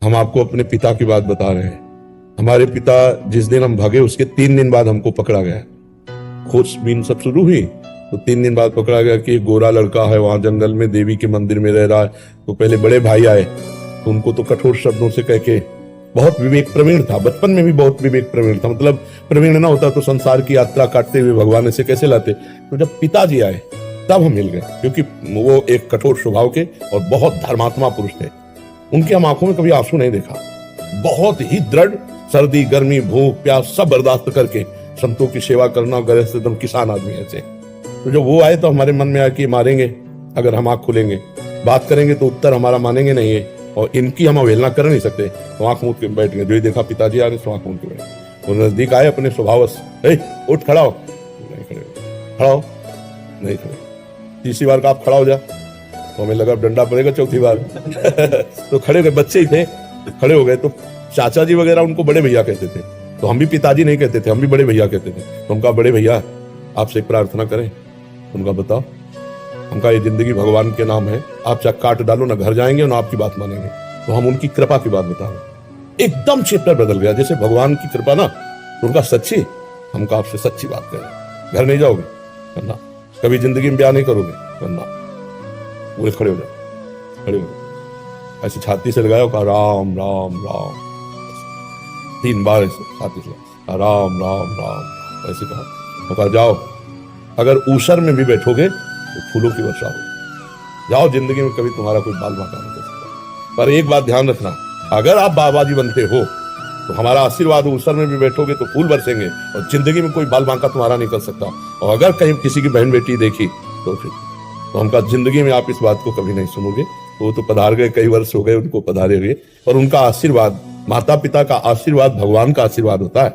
हम आपको अपने पिता की बात बता रहे हैं। हमारे पिता जिस दिन हम भागे उसके 3 दिन बाद हमको पकड़ा गया। खोजबीन सब शुरू हुई तो 3 दिन बाद पकड़ा गया कि एक गोरा लड़का है वहां जंगल में देवी के मंदिर में रह रहा है। तो पहले बड़े भाई आए तो उनको तो कठोर शब्दों से कह के, बहुत विवेक प्रवीण था, बचपन में भी बहुत विवेक प्रवीण था, मतलब प्रवीण ना होता तो संसार की यात्रा काटते हुए भगवान ऐसे कैसे लाते। तो जब पिताजी आए तब हम मिल गए, क्योंकि वो एक कठोर स्वभाव के और बहुत धर्मात्मा पुरुष थे। उनकी हम आंखों में कभी आंसू नहीं देखा। बहुत ही दृढ़, सर्दी गर्मी भूख प्यास सब बर्दाश्त करके संतों की सेवा करना, गृहस्थ एकदम किसान आदमी ऐसे। तो जब वो आए तो हमारे मन में आया कि मारेंगे अगर हम आंख खोलेंगे, बात करेंगे तो उत्तर हमारा मानेंगे नहीं है, और इनकी हम अवहेलना कर नहीं सकते। तो आंख मूंद के बैठ गए। जो ही देखा पिताजी आ रहे तो आंख मूंद के बैठ। वो नजदीक आए अपने स्वभाव से, उठ खड़ा हो, नहीं खड़े, खड़ा हो, नहीं खड़े। तीसरी बार का आप खड़ा हो जा तो हमें लगा डंडा पड़ेगा, चौथी बार तो खड़े हो गए। बच्चे ही थे, खड़े हो गए। तो चाचा जी वगैरह उनको बड़े भैया कहते थे, तो हम भी पिताजी नहीं कहते थे, हम भी बड़े भैया कहते थे। तो उनका बड़े भैया आपसे एक प्रार्थना करें। उनका बताओ, उनका ये जिंदगी भगवान के नाम है, आप चाहे काट डालो ना घर जाएंगे ना आपकी बात मानेंगे। तो हम उनकी कृपा की बात बता रहे। एकदम चैप्टर बदल गया, जैसे भगवान की कृपा ना, तो उनका सच्ची, हमका आपसे सच्ची बात करें। घर नहीं जाओगे करना, कभी जिंदगी में ब्याह नहीं करोगे करना। वो खड़े हो जाओ, खड़े हो जाओ, ऐसे छाती से लगाओ, कहा राम राम राम, 3 बार ऐसे छाती से राम राम राम ऐसे कहा। जाओ, अगर ऊसर में भी बैठोगे तो फूलों की वर्षा हो। जाओ, जिंदगी में कभी तुम्हारा कोई बाल बांका नहीं कर सकता। पर एक बात ध्यान रखना, अगर आप बाबा जी बनते हो तो हमारा आशीर्वाद, ऊसर में भी बैठोगे तो फूल बरसेंगे, और जिंदगी में कोई बाल बांका तुम्हारा नहीं कर सकता। और अगर कहीं किसी की बहन बेटी देखी तो फिर तो हमका जिंदगी में आप इस बात को कभी नहीं सुनोगे। वो तो पधार गए, कई वर्ष हो गए उनको पधारे हुए, पर उनका आशीर्वाद, माता पिता का आशीर्वाद भगवान का आशीर्वाद होता है।